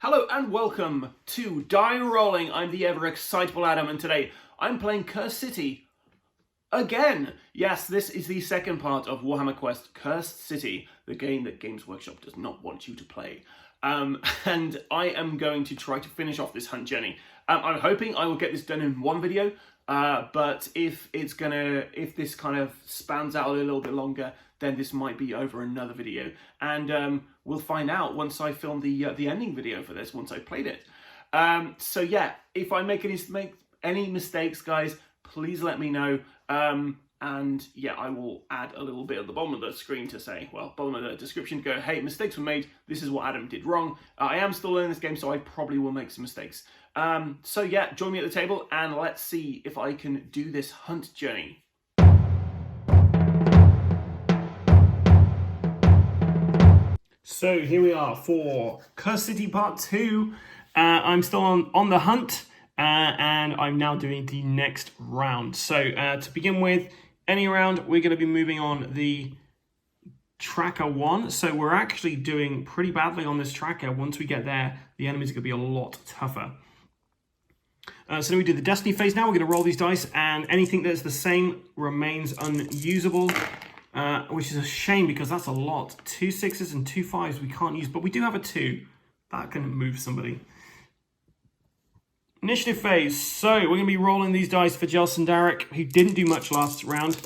Hello and welcome to Die Rollin. I'm the ever excitable Adam, and today I'm playing Cursed City again. Yes, this is the second part of Warhammer Quest Cursed City, the game that Games Workshop does not want you to play. And I am going to try to finish off this hunt journey. I'm hoping I will get this done in one video, but if this kind of spans out a little bit longer, then this might be over another video. And we'll find out once I film the ending video for this, once I've played it. So yeah, if I make any mistakes, guys, please let me know. And yeah, I will add a little bit at the bottom of the screen to say, well, bottom of the description, go, hey, mistakes were made. This is what Adam did wrong. I am still learning this game, so I probably will make some mistakes. So yeah, join me at the table and let's see if I can do this hunt journey. So here we are for Cursed City Part 2. I'm still on the hunt, and I'm now doing the next round. So to begin with, any round, we're going to be moving on the tracker 1. So we're actually doing pretty badly on this tracker. Once we get there, the enemies are going to be a lot tougher. So then we do the Destiny phase now. We're going to roll these dice, and anything that's the same remains unusable. Which is a shame because that's a lot. 2 6s and 2 5s we can't use, but we do have a 2. That can move somebody. Initiative phase. So we're going to be rolling these dice for Jelson Derek, who didn't do much last round.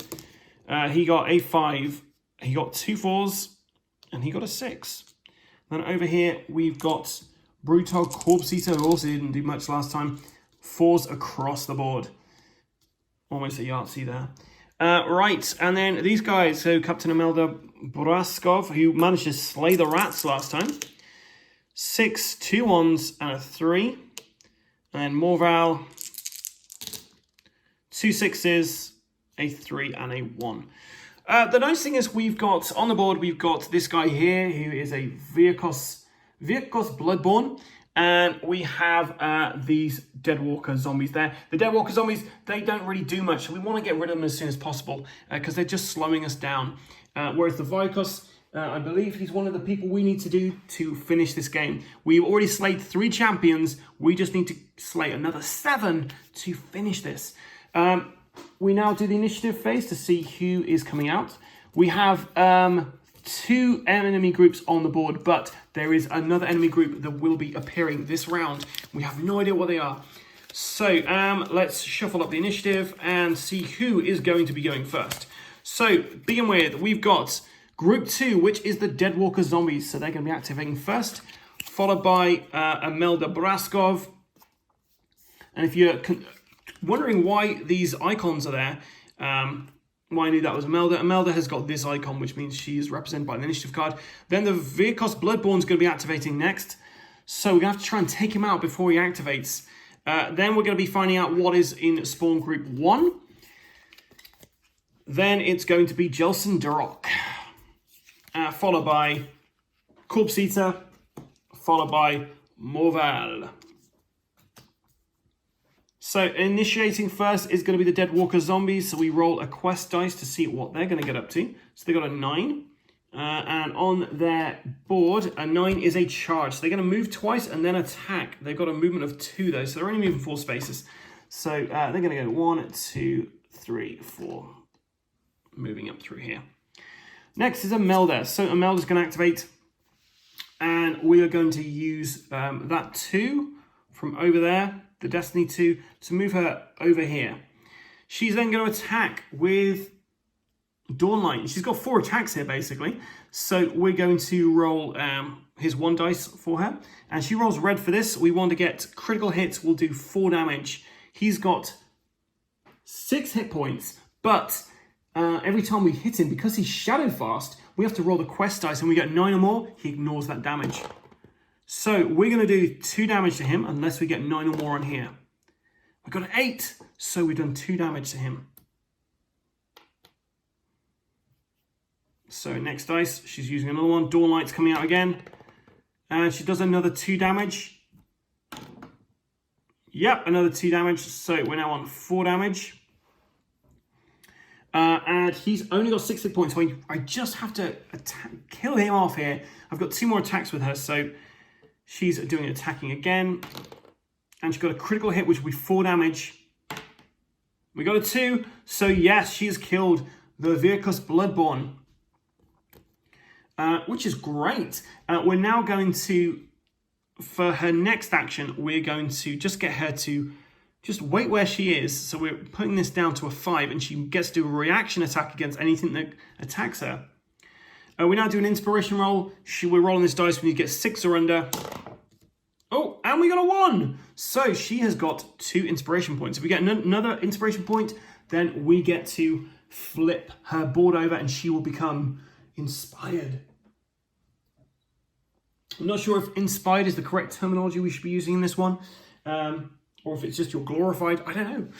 He got a 5, he got 2 4s, and he got a 6. Then over here we've got Brutal Corpse Eater, who also didn't do much last time. 4s across the board. Almost a Yahtzee there. Right, and then these guys, so Captain Imelda Braskov, who managed to slay the rats last time. 6, 2 1s, and a 3. And Morval, 2 6s, a 3, and a 1. The nice thing is we've got, on the board, we've got this guy here, who is a Virkos Bloodborne. And we have these Deadwalker zombies there. The Deadwalker zombies, they don't really do much. So we want to get rid of them as soon as possible because they're just slowing us down. Whereas the Vikos, I believe he's one of the people we need to do to finish this game. We've already slayed 3 champions. We just need to slay another 7 to finish this. We now do the initiative phase to see who is coming out. We have 2 enemy groups on the board, but there is another enemy group that will be appearing this round. We have no idea what they are. So let's shuffle up the initiative and see who is going to be going first. So begin with, we've got group 2, which is the Deadwalker zombies. So they're going to be activating first, followed by Imelda Braskov. And if you're wondering why these icons are there, why I knew that was Imelda. Imelda has got this icon, which means she is represented by the initiative card. Then the Virkos Bloodborne is going to be activating next. So we're going to have to try and take him out before he activates. Then we're going to be finding out what is in Spawn Group 1. Then it's going to be Jelson Derek. Followed by Corpse Eater. Followed by Morval. So initiating first is going to be the Deadwalker zombies. So we roll a quest dice to see what they're going to get up to. So they got a 9. And on their board, a 9 is a charge. So they're going to move twice and then attack. They've got a movement of 2 though. So they're only moving 4 spaces. So they're going to go 1, 2, 3, 4. Moving up through here. Next is Imelda. So Imelda's going to activate. And we are going to use that 2 from over there. The Destiny 2, to move her over here. She's then going to attack with Dawnlight. She's got 4 attacks here, basically. So we're going to roll his 1 dice for her. And she rolls red for this. We want to get critical hits. We'll do 4 damage. He's got 6 hit points. But every time we hit him, because he's shadow fast, we have to roll the quest dice. And we get 9 or more, he ignores that damage. So we're going to do 2 damage to him unless we get 9 or more on here. We got an 8, so we've done 2 damage to him. So next dice, she's using another one. Dawnlight's coming out again. And she does another 2 damage. Yep, another 2 damage. So we're now on 4 damage. And he's only got 6 hit points. So I just have to kill him off here. I've got 2 more attacks with her, so She's doing attacking again. And she got a critical hit, which will be 4 damage. We got a 2. So yes, she has killed the Virkos Bloodborne. Which is great. We're now going to, for her next action, we're going to just get her to just wait where she is. So we're putting this down to a 5, and she gets to do a reaction attack against anything that attacks her. We now do an inspiration roll. We're rolling this dice. We need to get 6 or under. Oh, and we got a 1. So she has got 2 inspiration points. If we get another inspiration point, then we get to flip her board over and she will become inspired. I'm not sure if inspired is the correct terminology we should be using in this one. Or if it's just you're glorified. I don't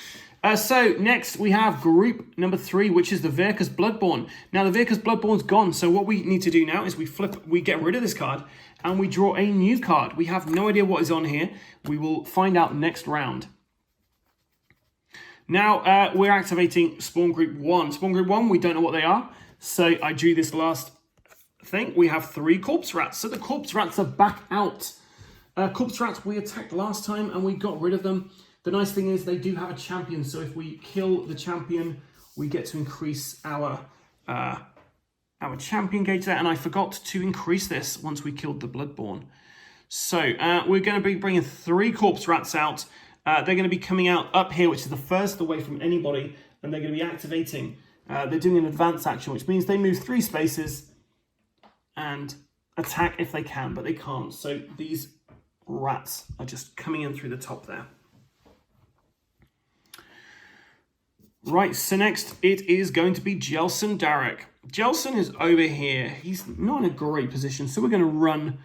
know. So next we have group number 3, which is the Virkos Bloodborne. Now the Virkos Bloodborne's gone. So what we need to do now is we get rid of this card and we draw a new card. We have no idea what is on here. We will find out next round. Now we're activating Spawn Group 1. Spawn Group 1, we don't know what they are. So I drew this last thing. We have 3 Corpse Rats. So the Corpse Rats are back out. Corpse Rats we attacked last time and we got rid of them. The nice thing is they do have a champion. So if we kill the champion, we get to increase our champion gauge there. And I forgot to increase this once we killed the Bloodborne. So we're going to be bringing 3 Corpse Rats out. They're going to be coming out up here, which is the first away from anybody. And they're going to be activating. They're doing an advance action, which means they move 3 spaces and attack if they can, but they can't. So these rats are just coming in through the top there. Right, so next it is going to be Jelson Darek. Jelson is over here. He's not in a great position, so we're going to run.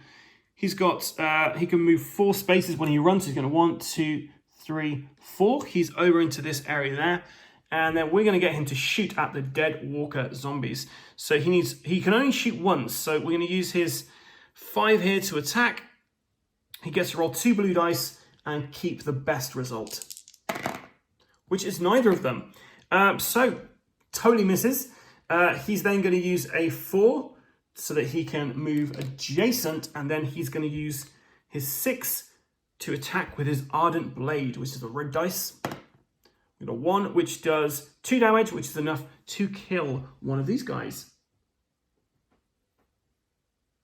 He's got, he can move 4 spaces when he runs. He's going to 1, 2, 3, 4. He's over into this area there. And then we're going to get him to shoot at the dead walker zombies. So he can only shoot once. So we're going to use his 5 here to attack. He gets to roll 2 blue dice and keep the best result, which is neither of them. So totally misses. He's then going to use a 4 so that he can move adjacent. And then he's going to use his 6 to attack with his Ardent Blade, which is the red dice. We got a 1, which does 2 damage, which is enough to kill one of these guys.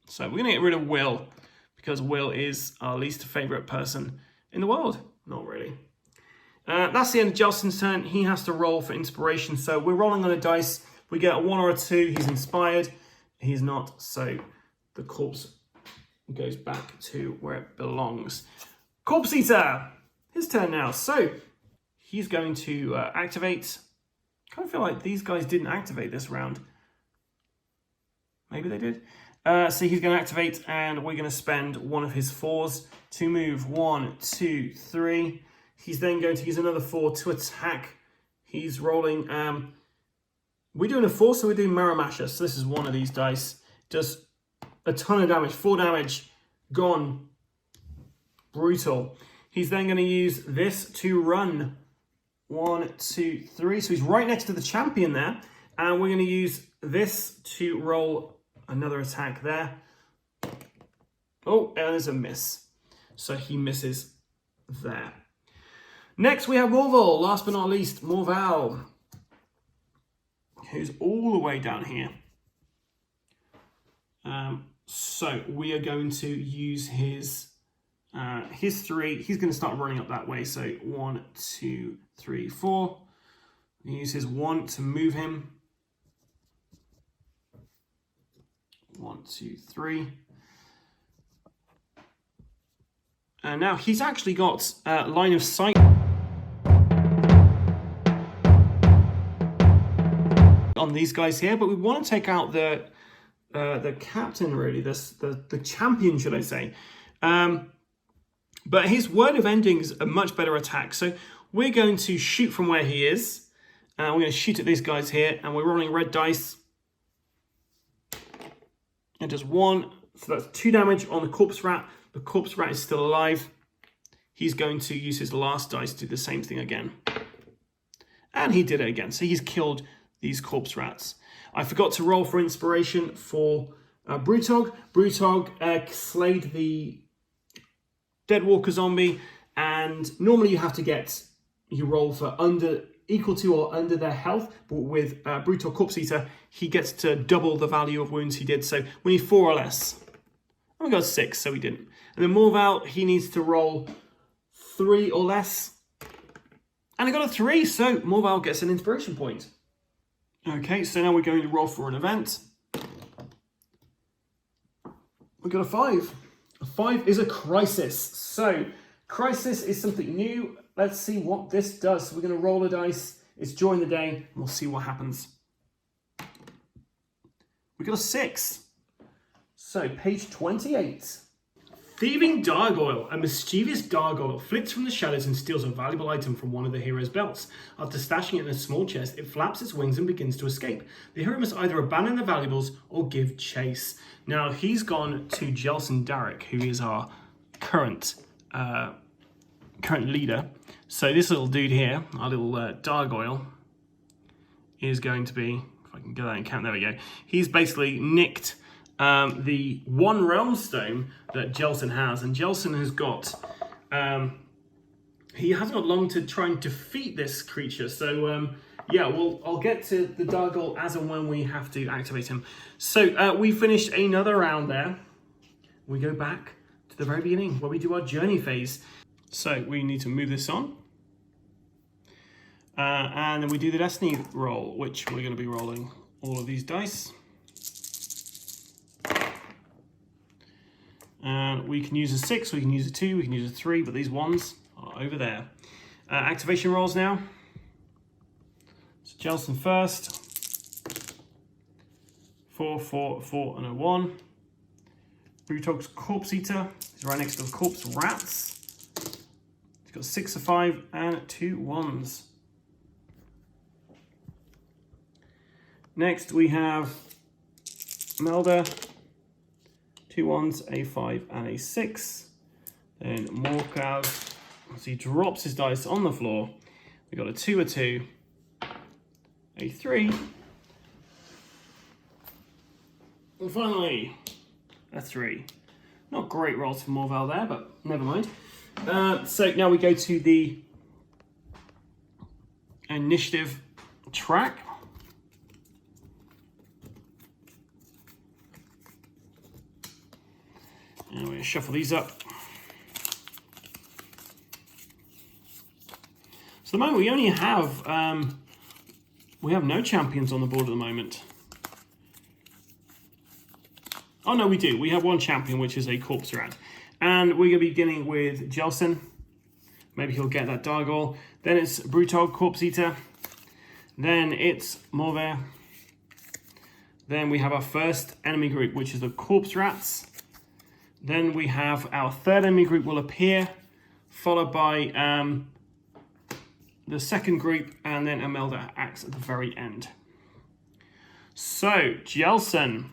So we're going to get rid of Will, because Will is our least favorite person in the world. Not really. That's the end of Jelson's turn. He has to roll for inspiration. So we're rolling on a dice. If we get a 1 or a 2, he's inspired. He's not, so the corpse goes back to where it belongs. Corpse Eater, his turn now. So he's going to activate. I kind of feel like these guys didn't activate this round. Maybe they did. So he's going to activate, and we're going to spend 1 of his 4s to move 1, 2, 3. He's then going to use another 4 to attack. He's rolling. We're doing a 4, so we're doing Maramasha. So this is 1 of these dice. Does a ton of damage. 4 damage. Gone. Brutal. He's then going to use this to run. 1, 2, 3. So he's right next to the champion there. And we're going to use this to roll another attack there. Oh, and there's a miss. So he misses there. Next we have Morval. Last but not least, Morval, who's all the way down here. So we are going to use his 3. He's going to start running up that way. So 1, 2, 3, 4. Use his 1 to move him. 1, 2, 3. And now he's actually got line of sight on these guys here, but we want to take out the captain, really, the champion, should I say. But his Word of Ending is a much better attack. So we're going to shoot from where he is. We're going to shoot at these guys here, and we're rolling red dice. And just 1, so that's 2 damage on the Corpse Rat. The Corpse Rat is still alive. He's going to use his last dice to do the same thing again. And he did it again. So he's killed these Corpse Rats. I forgot to roll for inspiration for Brutog. Brutog slayed the Deadwalker zombie, and normally you have to get, you roll for equal to or under their health, but with Brutal Corpse Eater, he gets to double the value of wounds he did, so we need 4 or less. And we got 6, so we didn't. And then Morval, he needs to roll 3 or less, and I got a 3, so Morval gets an inspiration point. Okay, so now we're going to roll for an event. We got a 5. A 5 is a crisis. So, crisis is something new. Let's see what this does. So we're going to roll a dice. It's during the day, and we'll see what happens. We got a 6. So, page 28. Thieving Gargoyle. A mischievous gargoyle flits from the shadows and steals a valuable item from one of the hero's belts. After stashing it in a small chest, it flaps its wings and begins to escape. The hero must either abandon the valuables or give chase. Now, he's gone to Jelson Darrick, who is our current leader. So this little dude here, our little gargoyle, is going to be, if I can get that in count, there we go. He's basically nicked the one realm stone that Jelson has, and Jelson has got, he hasn't got long to try and defeat this creature, so yeah, I'll get to the gargoyle as and when we have to activate him. So we finished another round there. We go back to the very beginning where we do our journey phase. So we need to move this on, and then we do the destiny roll, which we're going to be rolling all of these dice. And we can use a 6, we can use a 2, we can use a 3, but these ones are over there. Activation rolls now. So Jelson first. 4, 4, 4, and a 1. Brutog's Corpse Eater is right next to the Corpse Rats. He's got 6, a 5, and 2 1s. Next we have Melda. 2 1s, a 5, and a 6. Then Morkav, as he drops his dice on the floor, we got a 2, a 2, a 3, and finally a 3. Not great rolls for Morval there, but never mind. So now we go to the initiative track. And we're going to shuffle these up. So at the moment we only have, we have no champions on the board at the moment. Oh no, we do. We have one champion, which is a Corpse Rat. And we're going to be beginning with Jelson. Maybe he'll get that Dargol. Then it's Brutog, Corpse Eater. Then it's Morver. Then we have our first enemy group, which is the Corpse Rats. Then we have our third enemy group will appear, followed by the second group, and then Imelda acts at the very end. So, Jelson.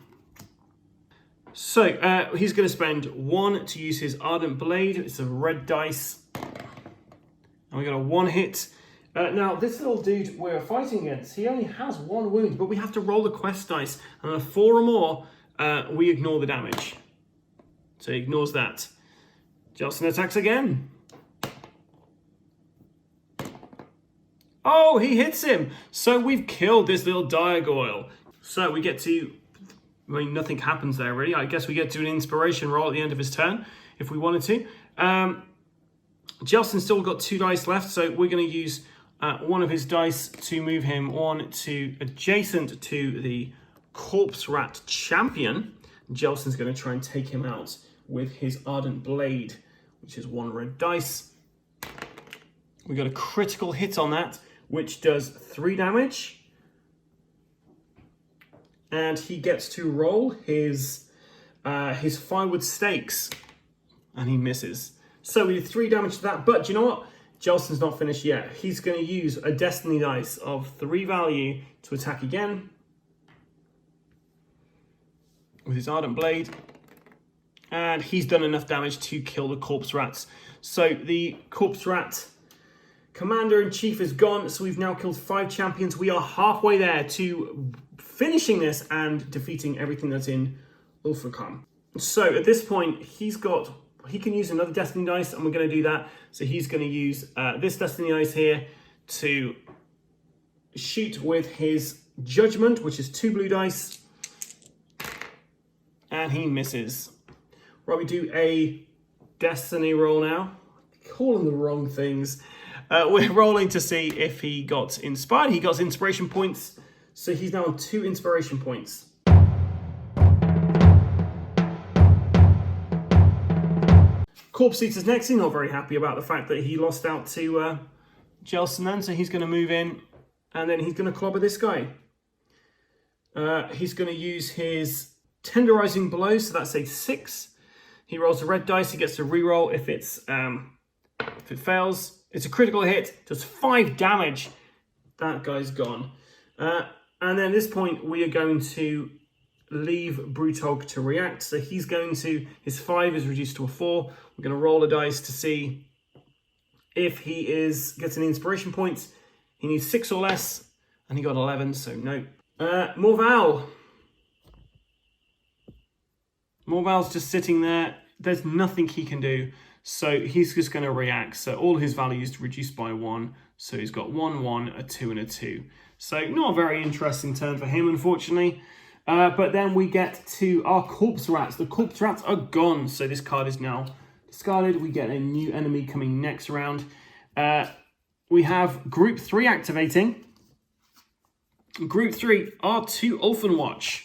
So, he's going to spend 1 to use his Ardent Blade. It's a red dice. And we got a 1 hit. Now, this little dude we're fighting against, he only has 1 wound, but we have to roll the quest dice. And on a 4 or more, we ignore the damage. So he ignores that. Jelson attacks again. Oh, he hits him. So we've killed this little gargoyle. So we get to, I mean, nothing happens there really. I guess we get to an inspiration roll at the end of his turn, if we wanted to. Jelson's still got 2 dice left, so we're going to use one of his dice to move him on to adjacent to the Corpse Rat champion. Jelson's going to try and take him out with his Ardent Blade, which is 1 red dice. We got a critical hit on that, which does 3 damage. And he gets to roll his firewood stakes, and he misses. So we did 3 damage to that, but do you know what? Jelson's not finished yet. He's going to use a Destiny dice of 3 value to attack again with his Ardent Blade. And he's done enough damage to kill the Corpse Rats. So the Corpse Rat Commander-in-Chief is gone. So we've now killed 5 champions. We are halfway there to finishing this and defeating everything that's in Ulfracon. So at this point, he's got he can use another Destiny dice, and we're going to do that. So he's going to use this Destiny dice here to shoot with his Judgment, which is 2 blue dice, and he misses. Right, we do a Destiny roll now. Calling the wrong things. We're rolling to see if he got inspired. He got inspiration points, so he's now on 2 inspiration points. Corpse Eater's next. He's not very happy about the fact that he lost out to Jelson then, so he's going to move in, and then he's going to clobber this guy. He's going to use his Tenderizing Blow, so that's a 6. He rolls a red dice, he gets to re-roll if it fails. It's a critical hit, does 5 damage. That guy's gone. And then at this point, we are going to leave Brutog to react. So he's going to, his 5 is reduced to a 4. We're going to roll a dice to see if he gets any inspiration points. He needs 6 or less, and he got 11, so no. Morval. Morval's just sitting there. There's nothing he can do, so he's just going to react. So all his values reduced by 1. So he's got 1, 1, a 2, and a 2. So not a very interesting turn for him, unfortunately. But then we get to our Corpse Rats. The Corpse Rats are gone, so this card is now discarded. We get a new enemy coming next round. We have Group 3 activating. Group 3 are 2 Ulfenwatch.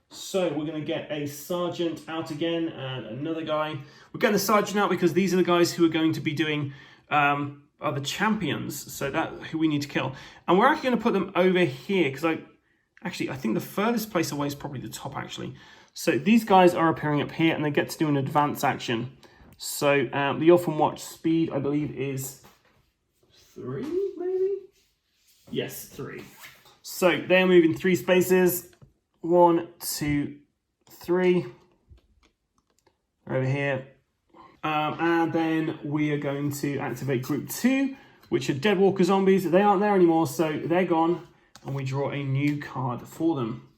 So we're going to get a Sergeant out again and another guy. We're getting the Sergeant out because these are the guys who are going to be doing are the champions. So that who we need to kill. And we're actually going to put them over here because I think the furthest place away is probably the top actually. So these guys are appearing up here and they get to do an advance action. So the Ulfenwatch speed I believe is 3 maybe? Yes, 3. So they're moving 3 spaces. 1, 2, 3. Over here. And then we are going to activate Group 2, which are Deadwalker Zombies. They aren't there anymore, so they're gone. And we draw a new card for them.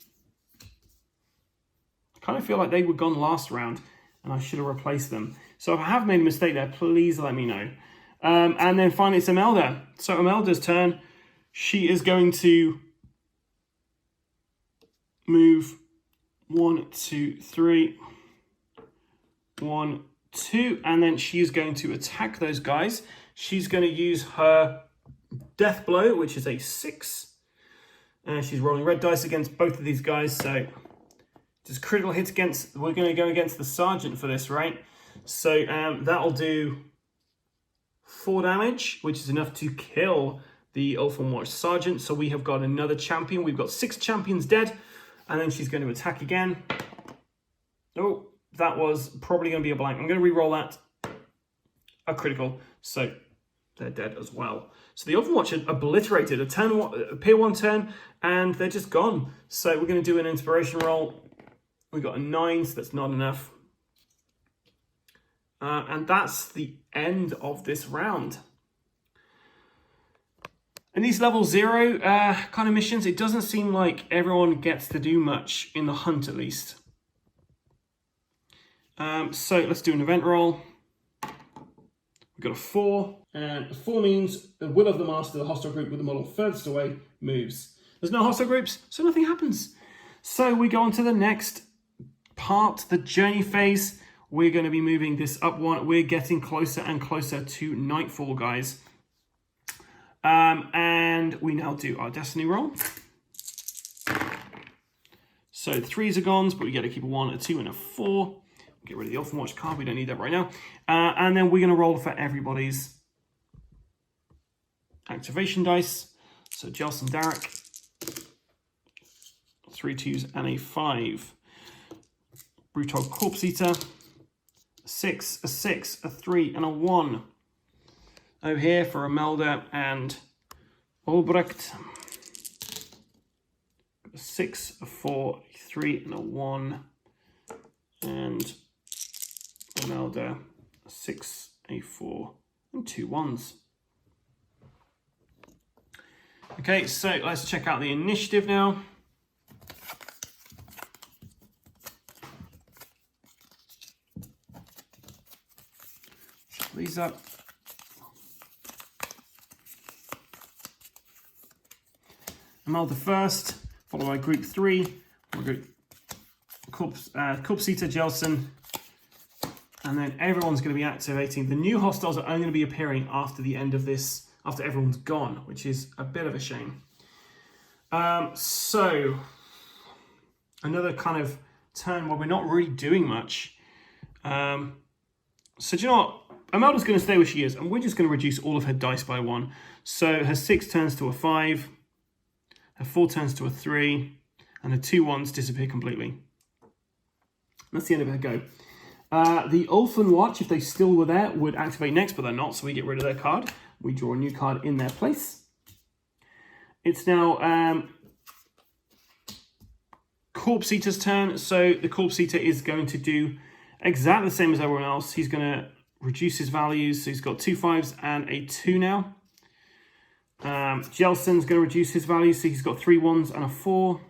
I kind of feel like they were gone last round, and I should have replaced them. So if I have made a mistake there, please let me know. And then finally, it's Imelda. So Imelda's turn. She is going to move 1, 2, 3, 1, 2, and then she's going to attack those guys. She's going to use her Death Blow, which is a 6. She's rolling red dice against both of these guys, so just critical hits against. We're going to go against the Sergeant for this, right? So that'll do 4 damage, which is enough to kill the Ulfenwatch Sergeant. So we have got another champion. We've got 6 champions dead. And then she's going to attack again. Oh, that was probably going to be a blank. I'm going to re-roll that. A critical. So they're dead as well. So the Ulfenwatch are obliterated. Appear 1 turn, and they're just gone. So we're going to do an inspiration roll. We got a 9, so that's not enough. And that's the end of this round. In these level 0 kind of missions, it doesn't seem like everyone gets to do much, in the hunt at least. So let's do an event roll. We've got a 4, and a 4 means the will of the master, the hostile group with the model furthest away, moves. There's no hostile groups, so nothing happens. So we go on to the next part, the journey phase. We're going to be moving this up 1. We're getting closer and closer to nightfall, guys. And we now do our destiny roll. So 3s are gone, but we get to keep a 1, a 2, and a 4. Get rid of the Ulfenwatch card, we don't need that right now. And then we're going to roll for everybody's activation dice. So Jelson Derek, 3 2s and a 5. Brutog Corpse Eater, 6, a 6, a 3, and a 1. Over here for Imelda and Albrecht. 6, a 4, a 3, and a 1. And Imelda, a 6, a 4, and 2 1s. Okay, so let's check out the initiative now. shuffle these up. Imelda first, followed by group 3. We'll go co-operative, Jelson, and then everyone's going to be activating. The new hostiles are only going to be appearing after the end of this, after everyone's gone, which is a bit of a shame. So, another kind of turn where we're not really doing much. So do you know what? Imelda's going to stay where she is, and we're just going to reduce all of her dice by 1. So her 6 turns to a 5, her 4 turns to a 3, and her 2 ones disappear completely. That's the end of her go. The Ulfin Watch, if they still were there, would activate next, but they're not, so we get rid of their card. We draw a new card in their place. It's now Corpse Eater's turn, so the Corpse Eater is going to do exactly the same as everyone else. He's going to reduce his values, so he's got 2 5s and a 2 now. Jelson's going to reduce his values, so he's got 3 1s and a 4.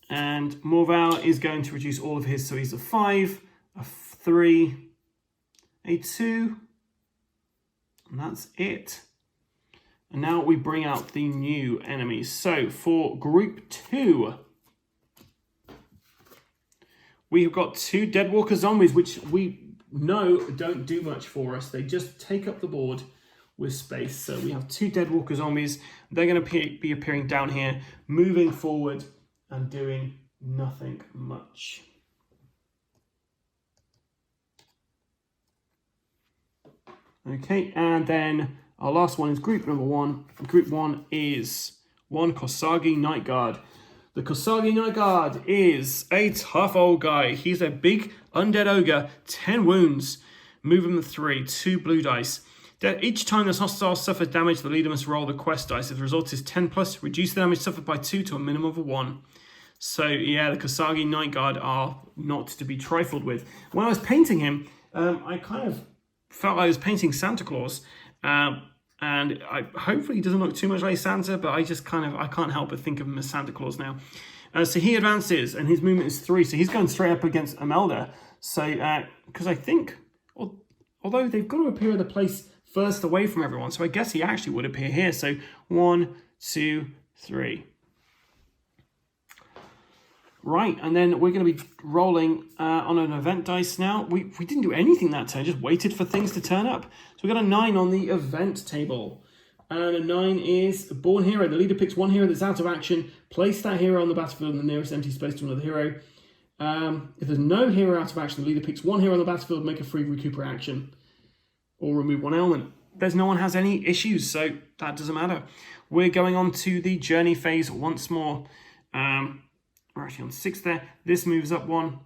And Morval is going to reduce all of his, so he's a 5, a 3, a 2, and that's it. And now we bring out the new enemies. So for group 2, we have got 2 Deadwalker zombies, which we know don't do much for us. They just take up the board with space. So we have 2 Deadwalker zombies. They're going to be appearing down here, moving forward and doing nothing much. Okay, and then our last one is group number 1. Group 1 is 1 Kosagi Night Guard. The Kosagi Night Guard is a tough old guy. He's a big undead ogre, 10 wounds, move him 3, 2 blue dice. Each time this hostile suffers damage, the leader must roll the quest dice. If the result is 10 plus, reduce the damage suffered by 2 to a minimum of 1. So yeah, the Kosagi Night Guard are not to be trifled with. When I was painting him, I kind of felt I was painting Santa Claus. And hopefully he doesn't look too much like Santa, but I can't help but think of him as Santa Claus now. So he advances, and his movement is 3, so he's going straight up against Imelda. So, because I think, although they've got to appear at the place first away from everyone, so I guess he actually would appear here. So 1, 2, 3. Right, and then we're going to be rolling on an event dice now. We didn't do anything that turn, just waited for things to turn up. So we got a 9 on the event table. And a 9 is Born Hero. The leader picks 1 hero that's out of action. Place that hero on the battlefield in the nearest empty space to another hero. If there's no hero out of action, the leader picks 1 hero on the battlefield, make a free recuperate action. Or remove 1 element. There's no one has any issues, so that doesn't matter. We're going on to the journey phase once more. We're actually on 6 there. This moves up 1.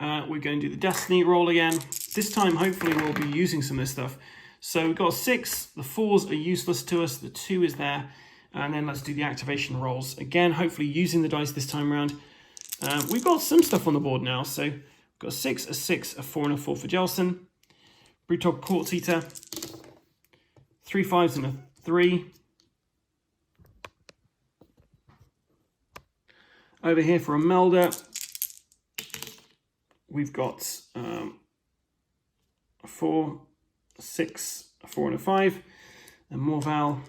We're going to do the Destiny roll again. This time, hopefully, we'll be using some of this stuff. So we've got 6. The 4s are useless to us. The 2 is there. And then let's do the activation rolls. Again, hopefully using the dice this time around. We've got some stuff on the board now. So we've got a 6, a 6, a 4, and a 4 for Jelson. Brutog Corpse Eater. 3 5s and a 3. Over here for Imelda, we've got a 4, a 6, a 4, and a 5. And Morval,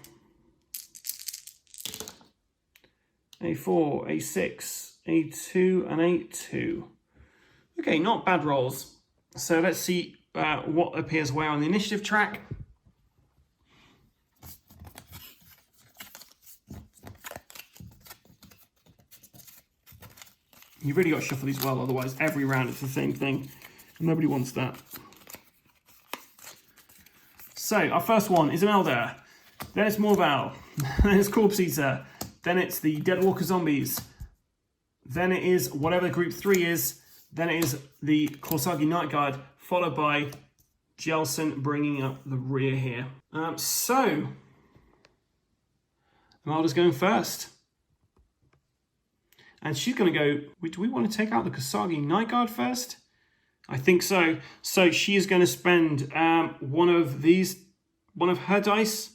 a 4, a 6, a 2, and a 2. Okay, not bad rolls. So let's see what appears where on the initiative track. You've really got to shuffle these well, otherwise every round it's the same thing. Nobody wants that. So, our first one is Imelda. Then it's Morval. Then it's Corpse Eater. Then it's the Deadwalker Zombies. Then it is whatever group 3 is. Then it is the Kosagi Night Guard, followed by Jelson bringing up the rear here. So, Imelda's going first. And she's going to go, do we want to take out the Kosagi Night Guard first? I think so. So she is going to spend one of her dice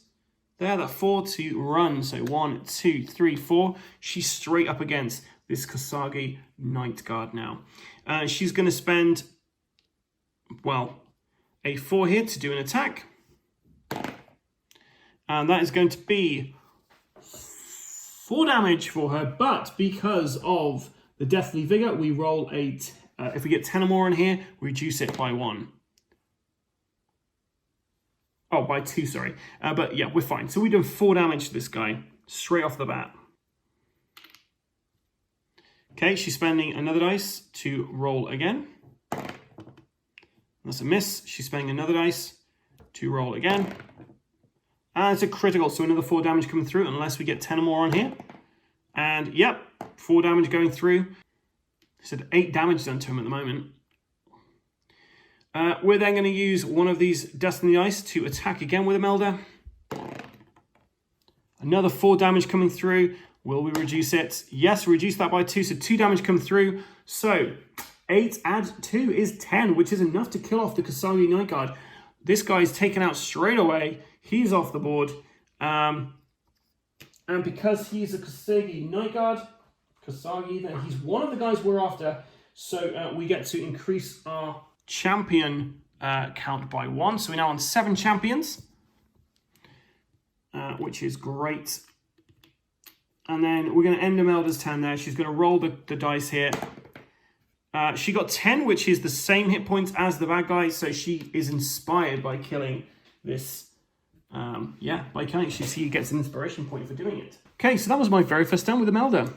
there, that 4 to run. So 1, 2, 3, 4. She's straight up against this Kasagi Night Guard now. She's going to spend, well, a 4 here to do an attack. And that is going to be 4 damage for her. But because of the Deathly Vigor, we roll a... if we get 10 or more in here, we reduce it by 1. Oh, by 2, sorry. But yeah, we're fine. So we've done 4 damage to this guy straight off the bat. Okay, she's spending another dice to roll again. That's a miss. She's spending another dice to roll again. And it's a critical, so another 4 damage coming through, unless we get 10 or more on here. And yep, 4 damage going through. I said 8 damage done to him at the moment. We're then going to use one of these Destiny Dice to attack again with Imelda. Another 4 damage coming through. Will we reduce it? Yes, reduce that by 2, so 2 damage come through. So 8 add 2 is 10, which is enough to kill off the Kasagi Night Guard. This guy's taken out straight away. He's off the board. And because he's a Kasagi Night Guard, then he's one of the guys we're after. So we get to increase our champion count by 1. So we're now on 7 champions, which is great. And then we're going to end Imelda's turn there. She's going to roll the dice here. She got 10, which is the same hit points as the bad guy. So she is inspired by killing this. By killing it. She gets an inspiration point for doing it. Okay, so that was my very first turn with Imelda.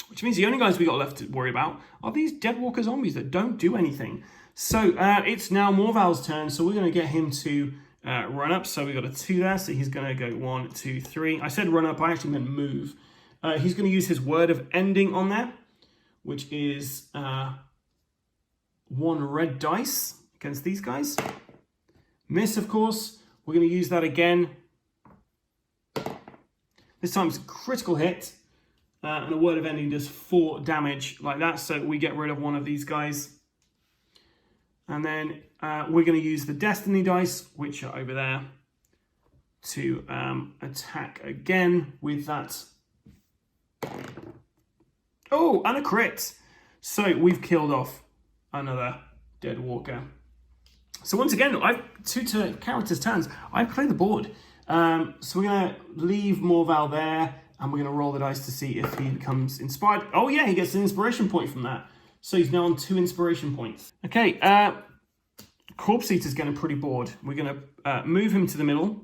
Which means the only guys we got left to worry about are these Deadwalker zombies that don't do anything. So it's now Morval's turn. So we're going to get him to run up. So we got a 2 there. So he's going to go 1, 2, 3. I said run up. I actually meant move. He's going to use his Word of Ending on that, which is 1 red dice against these guys. Miss, of course. We're going to use that again. This time it's a critical hit. And a Word of Ending does 4 damage like that. So we get rid of one of these guys. And then we're going to use the Destiny Dice, which are over there, to attack again with that. Oh, and a crit. So we've killed off another Deadwalker. So once again, I've two characters' turns. I've cleared the board. So we're going to leave Morval there, and we're going to roll the dice to see if he becomes inspired. Oh yeah, he gets an inspiration point from that. So he's now on 2 inspiration points. Okay, Corpse Eater's getting pretty bored. We're going to move him to the middle.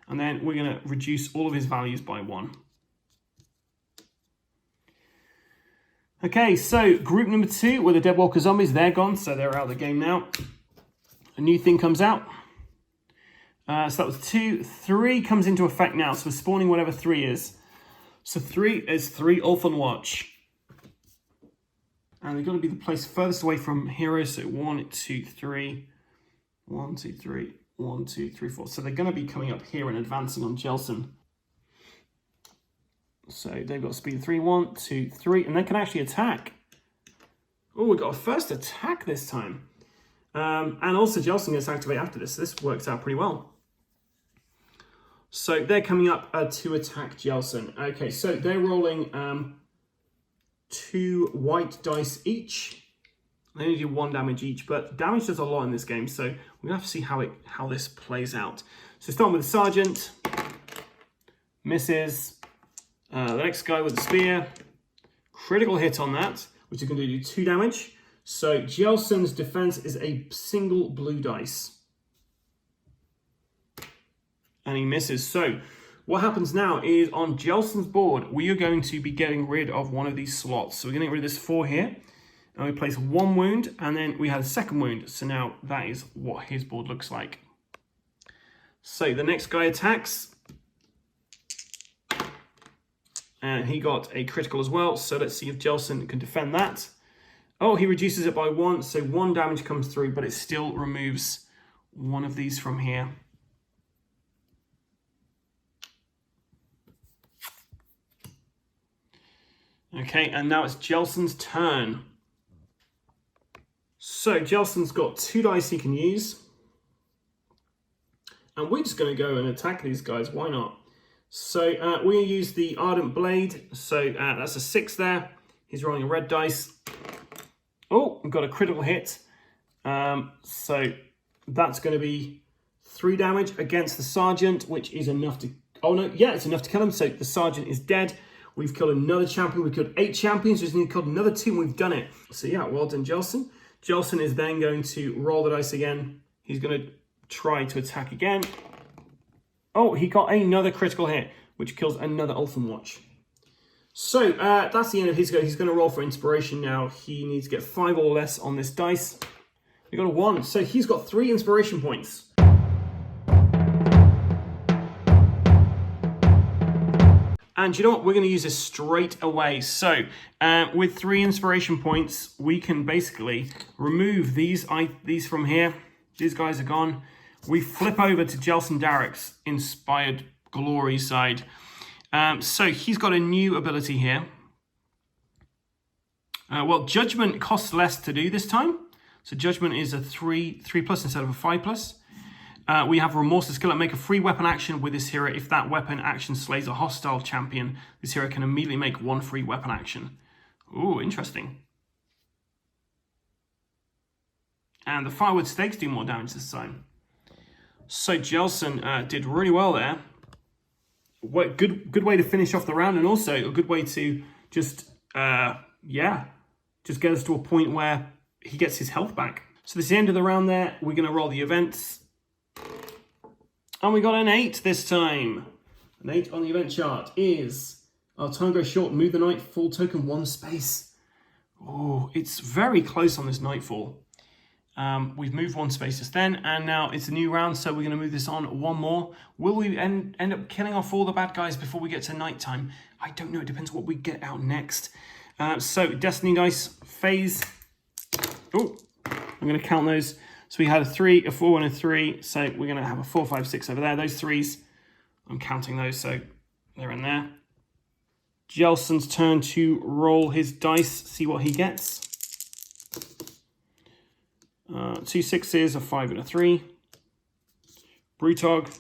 And then we're going to reduce all of his values by 1. Okay, so group number 2 were the Deadwalker zombies. They're gone, so they're out of the game now. A new thing comes out. So that was 2. 3 comes into effect now, so we're spawning whatever 3 is. So 3 is 3 Ulf on watch. And they've got to be the place furthest away from heroes. So 1, 2, 3. 1, 2, 3. 1, 2, 3, 4. So they're going to be coming up here and advancing on Jelson. So they've got speed 3, 1, 2, 3. And they can actually attack. Oh, we got a first attack this time. And also Jelson gets activated after this. So this works out pretty well. So they're coming up to attack Jelson. Okay, so they're rolling 2 white dice each. They only do 1 damage each, but damage does a lot in this game, so we're gonna have to see how this plays out. So starting with the Sergeant, misses. The next guy with the spear, critical hit on that, which is going to do 2 damage. So Jelson's defense is a single blue dice. And he misses. So what happens now is on Jelson's board, we are going to be getting rid of one of these slots. So we're going to get rid of this 4 here. And we place 1 wound, and then we had a 2nd wound. So now that is what his board looks like. So the next guy attacks. And he got a critical as well. So let's see if Jelson can defend that. Oh, he reduces it by 1. So 1 damage comes through, but it still removes one of these from here. Okay, and now it's Jelson's turn. So Jelson's got 2 dice he can use. And we're just going to go and attack these guys. Why not? So we're going to use the Ardent Blade. So that's a 6 there. He's rolling a red dice. Oh, we've got a critical hit. So that's going to be 3 damage against the Sergeant, which is enough to... Oh, no, yeah, it's enough to kill him. So the Sergeant is dead. We've killed another champion. We've killed 8 champions. We just need to kill another 2, and we've done it. So yeah, well done, Jelson. Jelson is then going to roll the dice again. He's going to try to attack again. Oh, he got another critical hit, which kills another Ulfenwatch. So that's the end of his go. He's going to roll for inspiration now. He needs to get 5 or less on this dice. He got a 1. So he's got 3 inspiration points. And you know what? We're going to use this straight away. So with 3 inspiration points, we can basically remove these from here. These guys are gone. We flip over to Jelson Darrick's inspired glory side. So he's got a new ability here. Well, Judgment costs less to do this time. So Judgment is a 3+ instead of a 5+. We have Remorseless Killer. Make a free weapon action with this hero. If that weapon action slays a hostile champion, this hero can immediately make 1 free weapon action. Ooh, interesting. And the Firewood Stakes do more damage this time. So Jelson did really well there. Good way to finish off the round, and also a good way to just get us to a point where he gets his health back. So this is the end of the round there. We're going to roll the events. And we got an 8 this time. An 8 on the event chart is our time goes short, move the nightfall token 1 space. Oh, it's very close on this nightfall. We've moved 1 space just then, and now it's a new round, so we're going to move this on 1 more. Will we end up killing off all the bad guys before we get to nighttime? I don't know. It depends what we get out next. So Destiny Dice phase. Oh, I'm going to count those. So we had a 3, a 4, and a 3. So we're going to have a 4, 5, 6 over there. Those 3s, I'm counting those, so they're in there. Jelson's turn to roll his dice, see what he gets. 2 6s, a 5, and a 3. Brutog.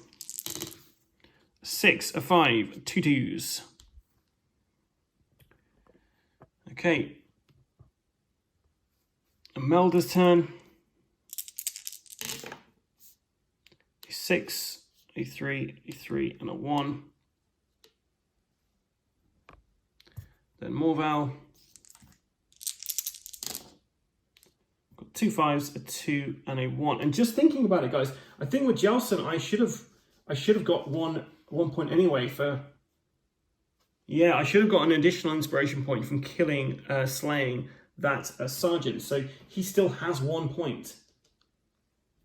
6, a 5, 2 2s. Okay. Imelda's turn. 6, a 3, a 3, and a 1. Then Morval. Got 2 5s, a 2, and a 1. And just thinking about it, guys, I think with Jelson, I should have got one point anyway for. Yeah, I should have got an additional inspiration point from slaying that sergeant. So he still has 1 point.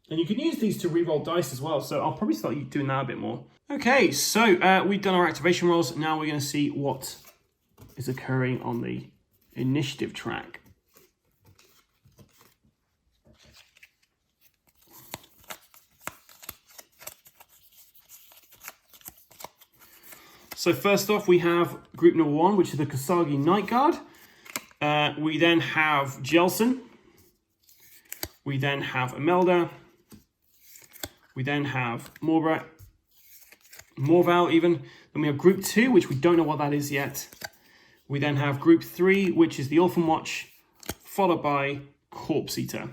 And you can use these to reroll dice as well, so I'll probably start doing that a bit more. Okay, so we've done our activation rolls. Now we're going to see what is occurring on the initiative track. So first off, we have group number 1, which is the Kasagi Night Guard. We then have Jelson. We then have Imelda. We then have Morval even. Then we have Group 2, which we don't know what that is yet. We then have Group 3, which is the Ulfenwatch, followed by Corpse Eater.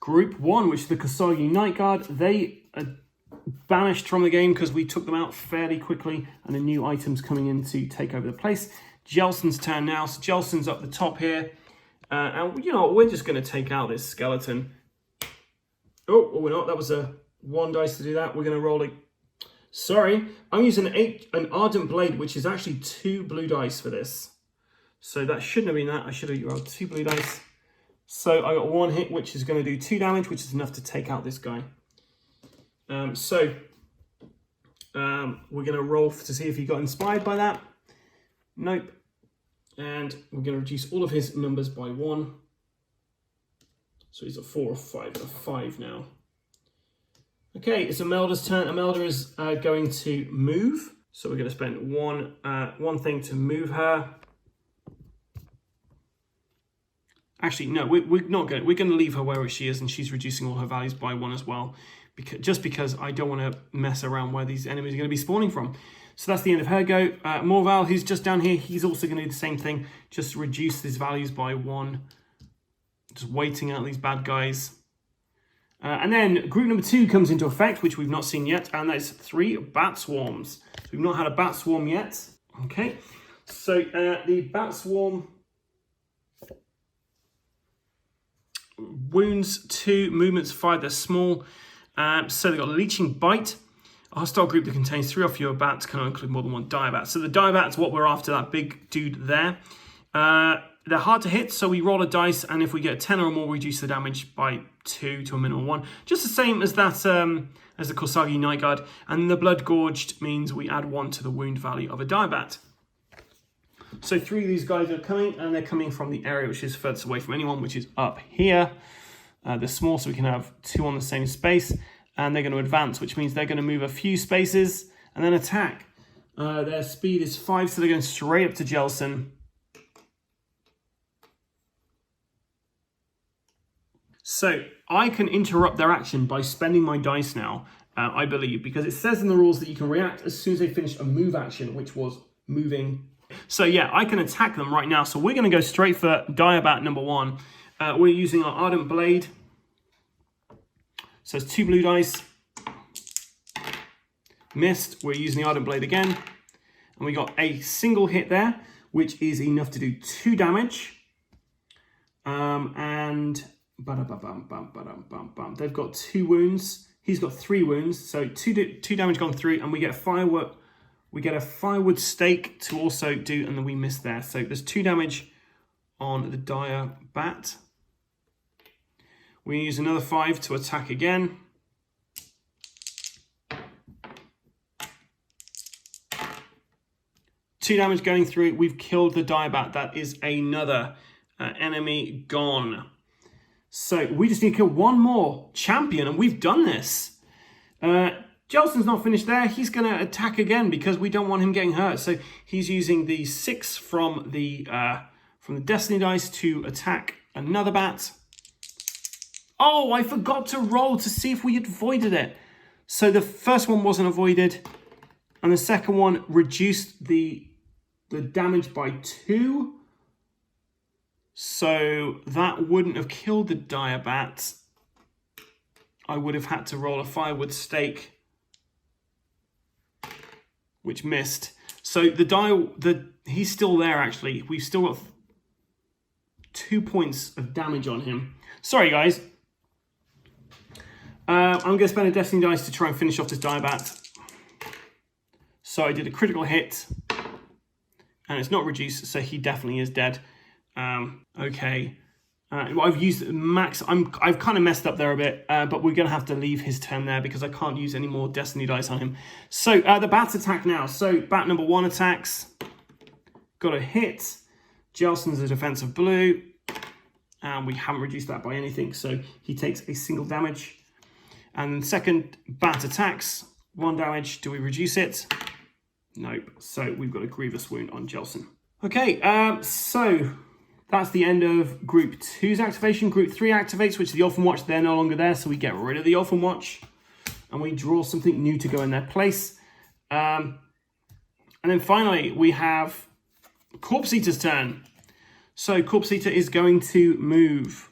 Group 1, which is the Kasagi Night Guard, they are banished from the game because we took them out fairly quickly, and the new items coming in to take over the place. Jelson's turn now, so Jelson's up the top here. And you know what, we're just going to take out this skeleton. Oh, we're not, that was a 1 dice to do that. We're going to roll it. Sorry, I'm using an Ardent Blade, which is actually 2 blue dice for this. So that shouldn't have been that. I should have rolled 2 blue dice. So I got 1 hit, which is going to do 2 damage, which is enough to take out this guy. We're going to roll to see if he got inspired by that. Nope. And we're going to reduce all of his numbers by 1. So he's a 4, a 5, and a 5 now. Okay, it's Imelda's turn. Imelda is going to move. So we're going to spend one thing to move her. Actually, no, we're not going. We're going to leave her where she is, and she's reducing all her values by 1 as well, just because I don't want to mess around where these enemies are going to be spawning from. So that's the end of her go. Morval, who's just down here, he's also going to do the same thing. Just reduce his values by 1. Just waiting out these bad guys. And then group number 2 comes into effect, which we've not seen yet, and that's 3 bat swarms. So we've not had a bat swarm yet. Okay, so the bat swarm wounds 2, movements 5, they're small. So they've got leeching bite. A hostile group that contains 3 or fewer bats cannot include more than 1 diebat. So the diebat's what we're after, that big dude there. They're hard to hit, so we roll a dice, and if we get a 10 or more, we reduce the damage by 2 to a minimum 1. Just the same as that, as the Korsagi Night Guard. And the Blood Gorged means we add 1 to the wound value of a diebat. So 3 of these guys are coming, and they're coming from the area which is furthest away from anyone, which is up here. They're small, so we can have 2 on the same space. And they're going to advance, which means they're going to move a few spaces and then attack. Their speed is 5, so they're going straight up to Jelson. So I can interrupt their action by spending my dice now, I believe, because it says in the rules that you can react as soon as they finish a move action, which was moving. So yeah, I can attack them right now. So we're going to go straight for diebat number 1. We're using our Ardent Blade. So it's 2 blue dice. Missed. We're using the Ardent Blade again. And we got a single hit there, which is enough to do 2 damage. And they've got 2 wounds. He's got 3 wounds. So 2 damage gone through, and we get firewood. We get a firewood stake to also do, and then we miss there. So there's 2 damage on the dire bat. We use another 5 to attack again. Two damage going through. We've killed the diebat. That is another enemy gone. So we just need to kill 1 more champion, and we've done this. Jelson's not finished there. He's going to attack again because we don't want him getting hurt. So he's using the 6 from the Destiny dice to attack another bat. Oh, I forgot to roll to see if we had avoided it. So the first one wasn't avoided, and the second one reduced the damage by 2. So that wouldn't have killed the diebat. I would have had to roll a firewood stake, which missed. So he's still there, actually. We've still got 2 points of damage on him. Sorry, guys. I'm going to spend a Destiny dice to try and finish off this diebat. So I did a critical hit, and it's not reduced, so he definitely is dead. Okay. I've used max. I've kind of messed up there a bit, but we're going to have to leave his turn there because I can't use any more Destiny dice on him. So the bats attack now. So bat number 1 attacks. Got a hit. Jelson's a defensive blue, and we haven't reduced that by anything, so he takes a single damage. And second bat attacks, 1 damage. Do we reduce it? Nope. So we've got a grievous wound on Jelson. Okay, so that's the end of Group 2's activation. Group 3 activates, which is the Orphan Watch. They're no longer there, so we get rid of the Orphan Watch. And we draw something new to go in their place. And then finally, we have Corpse Eater's turn. So Corpse Eater is going to move.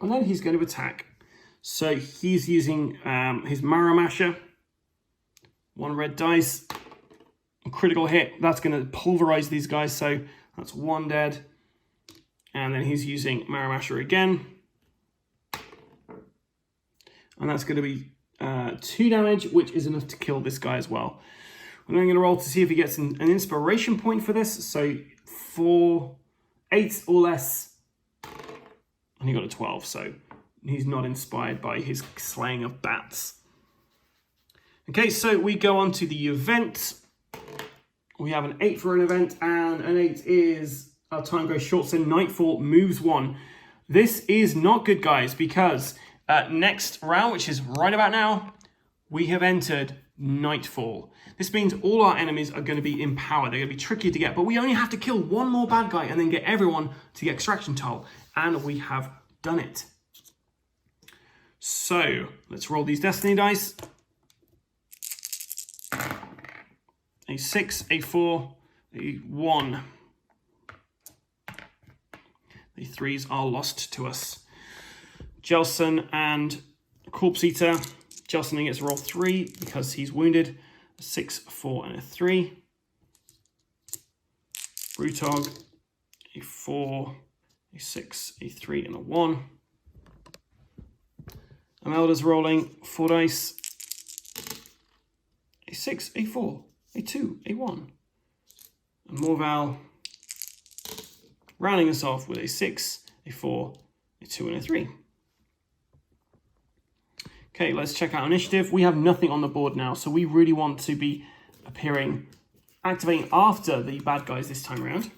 And then he's going to attack. So he's using his Marrow Masher. 1 red dice. A critical hit. That's going to pulverize these guys. So that's 1 dead. And then he's using Marrow Masher again. And that's going to be 2 damage, which is enough to kill this guy as well. And I'm going to roll to see if he gets an inspiration point for this. So 8 or less. And he got a 12, so he's not inspired by his slaying of bats. Okay, so we go on to the event. We have an 8 for an event, and an 8 is our time goes short, so Nightfall moves 1. This is not good, guys, because next round, which is right about now, we have entered Nightfall. This means all our enemies are going to be empowered. They're going to be trickier to get, but we only have to kill 1 more bad guy and then get everyone to the extraction tile, and we have done it. So let's roll these destiny dice. A 6, a 4, a 1. The 3s are lost to us. Jelson and Corpse Eater. Jelson gets to roll 3 because he's wounded. A 6, 4, and a 3. Brutog, a 4, a 6, a 3, and a 1. Imelda's rolling 4 dice. A 6, a 4, a 2, a 1. And Morval rounding us off with a 6, a 4, a 2, and a 3. Okay, let's check out initiative. We have nothing on the board now, so we really want to be activating after the bad guys this time around.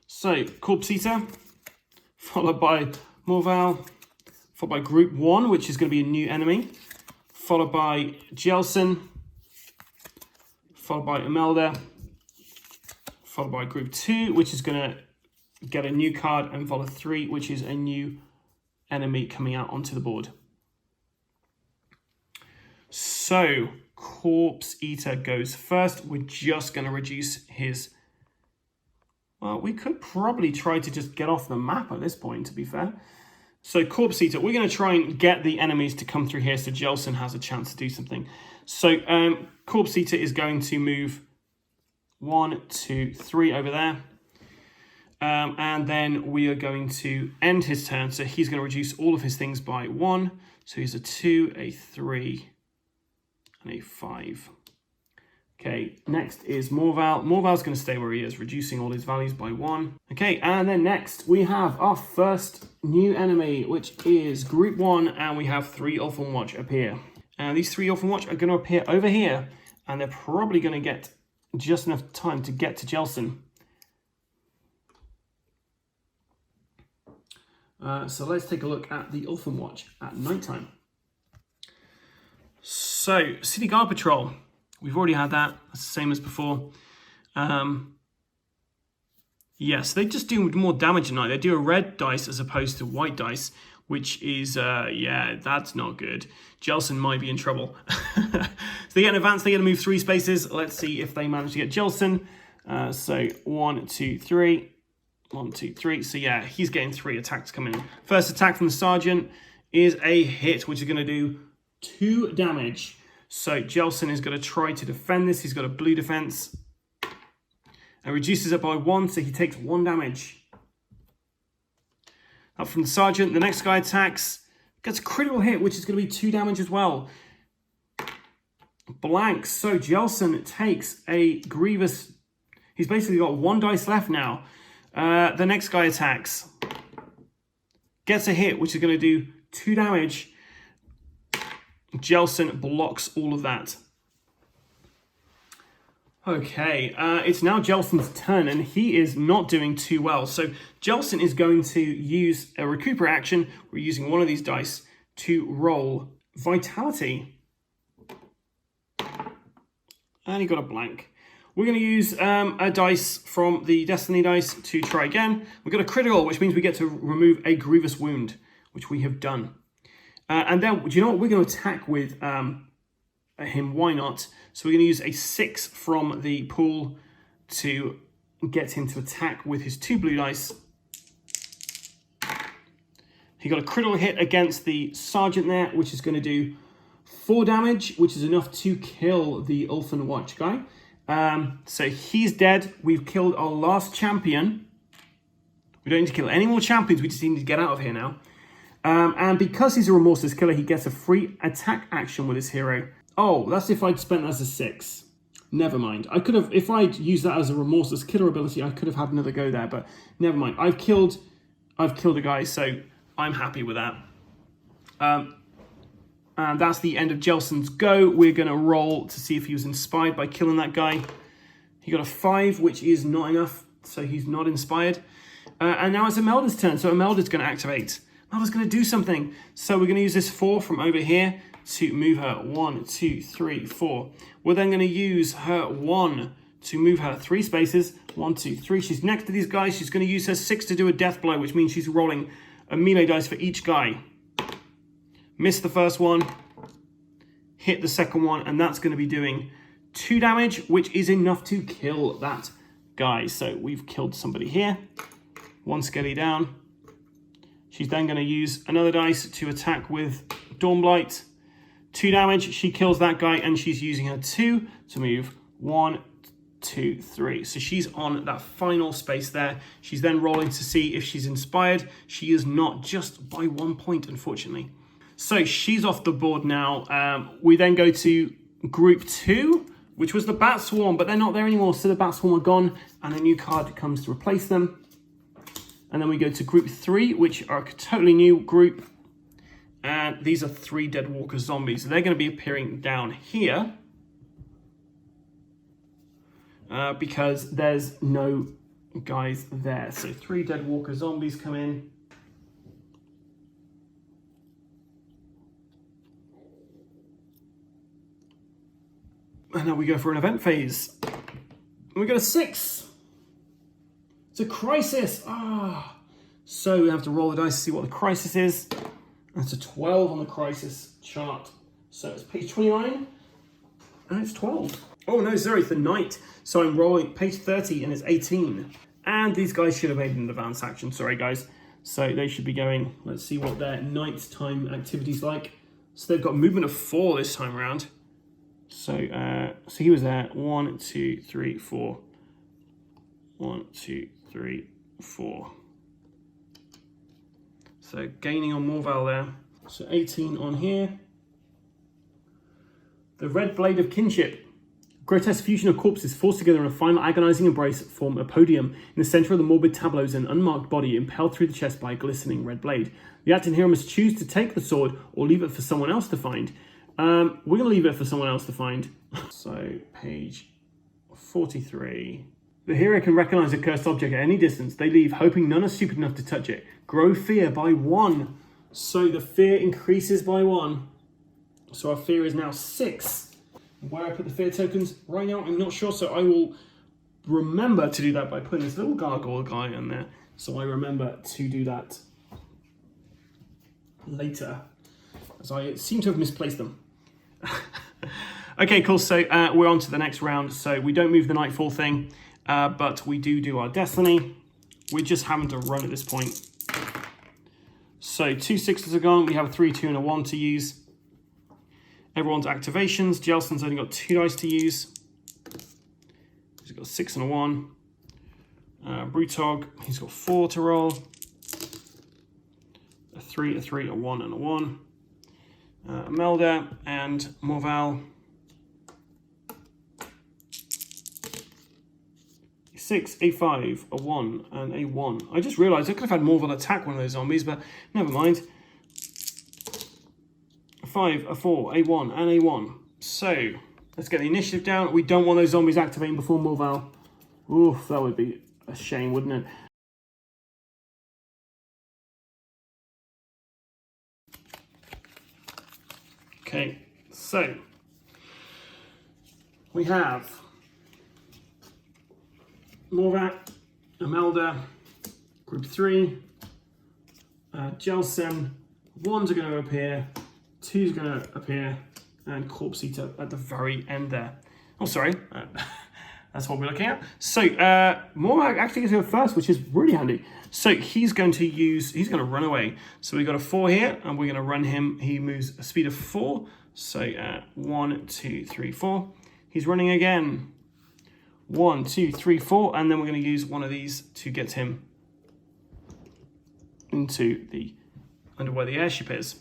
So, Corpse Eater, followed by Morval, followed by Group 1, which is going to be a new enemy, followed by Jelson, followed by Imelda, followed by Group 2, which is going to get a new card, and follow 3, which is a new enemy coming out onto the board. So, Corpse Eater goes first. We're just going to reduce his... Well, we could probably try to just get off the map at this point, to be fair. So, Corpse Eater, we're going to try and get the enemies to come through here so Jelson has a chance to do something. So, Corpse Eater is going to move 1, 2, 3 over there. And then we are going to end his turn. So he's going to reduce all of his things by 1. So he's a 2, a 3, and a 5. Okay, next is Morval. Morval's going to stay where he is, reducing all his values by 1. Okay, and then next we have our first new enemy, which is Group 1, and we have 3 Orphan Watch appear. And these 3 Orphan Watch are going to appear over here, and they're probably going to get just enough time to get to Jelson. So let's take a look at the Orphan Watch at nighttime. So, City Guard Patrol. We've already had that. That's the same as before. Yes, they just do more damage at night. They do a red dice as opposed to white dice, which is, yeah, that's not good. Jelson might be in trouble. So they get an advance. They get to move 3 spaces. Let's see if they manage to get Jelson. So 1, 2, 3. 1, 2, 3. So yeah, he's getting 3 attacks coming in. First attack from the Sergeant is a hit, which is going to do 2 damage. So Jelson is going to try to defend this. He's got a blue defense. And reduces it by 1, so he takes 1 damage. Up from the Sergeant, the next guy attacks. Gets a critical hit, which is going to be 2 damage as well. Blank. So Jelson takes a grievous... He's basically got 1 dice left now. The next guy attacks. Gets a hit, which is going to do 2 damage. Jelson blocks all of that. Okay, it's now Jelson's turn, and he is not doing too well. So Jelson is going to use a recuperate action. We're using one of these dice to roll Vitality. And he got a blank. We're going to use a dice from the Destiny dice to try again. We've got a critical, which means we get to remove a grievous wound, which we have done. And then, do you know what? We're going to attack with him. Why not? So we're going to use a 6 from the pool to get him to attack with his 2 blue dice. He got a critical hit against the Sergeant there, which is going to do 4 damage, which is enough to kill the Orphan Watch guy. So he's dead. We've killed our last champion. We don't need to kill any more champions. We just need to get out of here now. And because he's a remorseless killer, he gets a free attack action with his hero. Oh, that's if I'd spent that as a 6. Never mind. I could have, if I'd used that as a remorseless killer ability, I could have had another go there, but never mind. I've killed a guy, so I'm happy with that. And that's the end of Jelson's go. We're going to roll to see if he was inspired by killing that guy. He got a 5, which is not enough, so he's not inspired. And now it's Imelda's turn, so Imelda's going to activate. Imelda's going to do something. So we're going to use this 4 from over here to move her 1, 2, 3, 4. We're then going to use her 1 to move her 3 spaces. 1, 2, 3. She's next to these guys. She's going to use her 6 to do a death blow, which means she's rolling a melee dice for each guy. Miss the first one, hit the second one, and that's going to be doing 2 damage, which is enough to kill that guy. So we've killed somebody here. 1 skelly down. She's then going to use another dice to attack with Dawnblight. 2 damage. She kills that guy, and she's using her 2 to move 1, 2, 3. So she's on that final space there. She's then rolling to see if she's inspired. She is not, just by 1 point, unfortunately. So she's off the board now. We then go to group 2, which was the Bat Swarm, but they're not there anymore. So the Bat Swarm are gone, and a new card comes to replace them. And then we go to group 3, which are a totally new group. And these are 3 Deadwalker zombies. They're going to be appearing down here. Because there's no guys there. So 3 Deadwalker zombies come in. And now we go for an event phase. And we got a 6. It's a crisis. So we have to roll the dice to see what the crisis is. That's a 12 on the crisis chart. So it's page 29. And it's 12. Oh no, sorry, it's the night. So I'm rolling page 30 and it's 18. And these guys should have made an advance action. Sorry guys. So they should be going, let's see what their nighttime activity's like. So they've got movement of 4 this time around. So so he was there. 1, 2, 3, 4. 1, 2, 3, 4. So gaining on Morval there. So 18 on here. The Red Blade of Kinship. Grotesque fusion of corpses forced together in a final agonizing embrace form a podium. In the center of the morbid tableau is an unmarked body impaled through the chest by a glistening red blade. The acting hero must choose to take the sword or leave it for someone else to find. We're going to leave it for someone else to find. So, page 43. The hero can recognize a cursed object at any distance. They leave, hoping none are stupid enough to touch it. Grow fear by 1. So the fear increases by 1. So our fear is now 6. Where I put the fear tokens right now, I'm not sure. So I will remember to do that by putting this little gargoyle guy in there. So I remember to do that later, as I seem to have misplaced them. Okay, cool. So we're on to the next round. So we don't move the Nightfall thing, but we do our Destiny. We're just having to run at this point. So 2 6s are gone. We have a 3, 2, and a 1 to use. Everyone's activations. Jelson's only got 2 dice to use. He's got a 6 and a 1. Brutog, he's got 4 to roll. A 3, a 3, a 1, and a 1. Melda and Morval. 6, a 5, a 1, and a 1. I just realised I could have had Morval attack one of those zombies, but never mind. A 5, a 4, a 1, and a 1. So, let's get the initiative down. We don't want those zombies activating before Morval. Oof, that would be a shame, wouldn't it? Okay, so we have Morvat, Imelda, group 3, Jelsen, 1's are going to appear, 2's going to appear, and Corpse Eater at the very end there. Oh, sorry, that's what we're looking at. So Morvat actually gets to go first, which is really handy. So he's going to run away. So we've got a 4 here, and we're going to run him. He moves a speed of 4. So 1, 2, 3, 4. He's running again. 1, 2, 3, 4. And then we're going to use one of these to get him into the under where the airship is.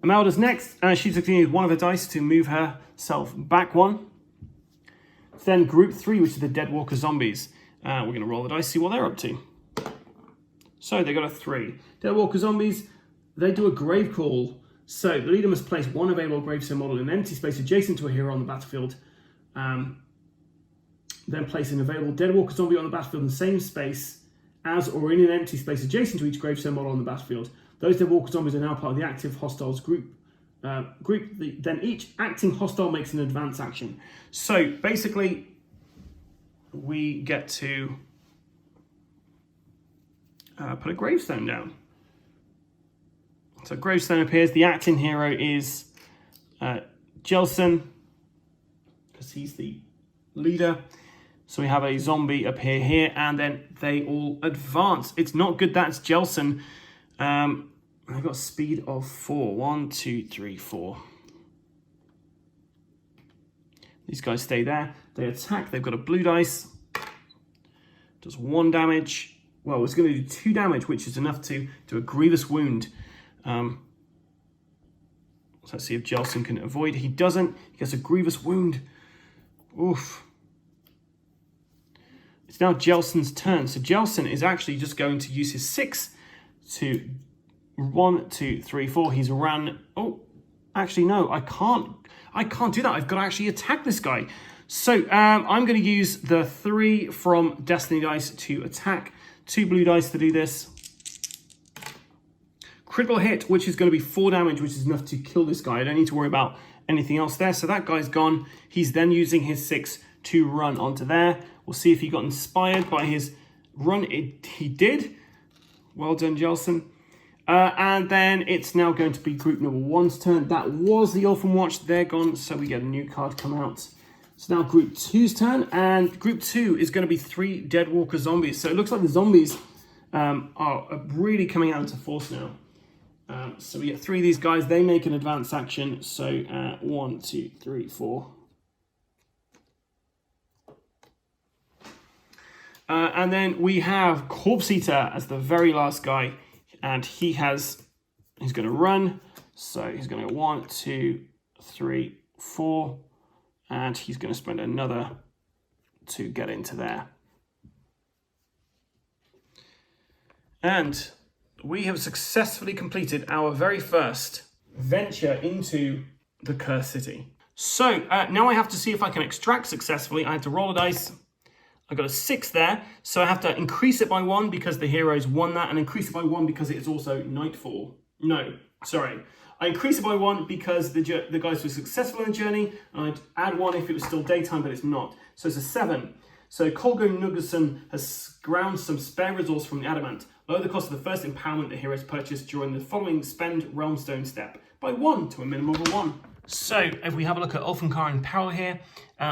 Imelda's next. She's going to use one of her dice to move herself back 1. Then group 3, which is the Deadwalker zombies. We're going to roll the dice, see what they're up to. So they got a 3. Deadwalker zombies, they do a grave call. So the leader must place 1 available gravestone model in an empty space adjacent to a hero on the battlefield. Then place an available Deadwalker zombie on the battlefield in the same space as or in an empty space adjacent to each gravestone model on the battlefield. Those Deadwalker zombies are now part of the active hostiles group. Then each acting hostile makes an advance action. So basically, we get to put a gravestone down. So gravestone appears. The acting hero is Jelson, because he's the leader. So we have a zombie appear here, and then they all advance. It's not good. That's Jelson. They've got a speed of 4. 1, 2, 3, 4. These guys stay there. They attack. They've got a blue dice. Does 1 damage. Well, it's going to do 2 damage, which is enough to do a grievous wound. So let's see if Jelson can avoid. He doesn't. He gets a grievous wound. Oof. It's now Jelson's turn. So Jelson is actually just going to use his 6 to 1, 2, 3, 4. He's run. Oh, actually, no, I can't do that. I've got to actually attack this guy. So I'm going to use the 3 from Destiny Dice to attack. 2 blue dice to do this. Critical hit, which is going to be 4 damage, which is enough to kill this guy. I don't need to worry about anything else there. So that guy's gone. He's then using his 6 to run onto there. We'll see if he got inspired by his run. He did. Well done, Jelson. And then it's now going to be group number 1's turn. That was the Orphan Watch. They're gone, so we get a new card come out. It's now group 2's turn, and group 2 is going to be 3 Deadwalker zombies. So it looks like the zombies are really coming out into force now. So we get 3 of these guys. They make an advanced action. So 1, 2, 3, 4. And then we have Corpse Eater as the very last guy, and he's going to run. So he's going to go 1, 2, 3, 4, and he's going to spend another to get into there. And we have successfully completed our very first venture into the Cursed City. So now I have to see if I can extract successfully. I have to roll a dice. I got a 6 there, so I have to increase it by 1 because the heroes won that, and increase it by 1 because it is also nightfall. No, sorry. I increase it by 1 because the guys were successful in the journey, and I'd add 1 if it was still daytime, but it's not. So it's a 7. So Colgo Nugerson has ground some spare resource from the adamant. Lower the cost of the first empowerment the heroes purchased during the following spend Realmstone step by 1 to a minimum of 1. So if we have a look at Ulfenkarn Power here,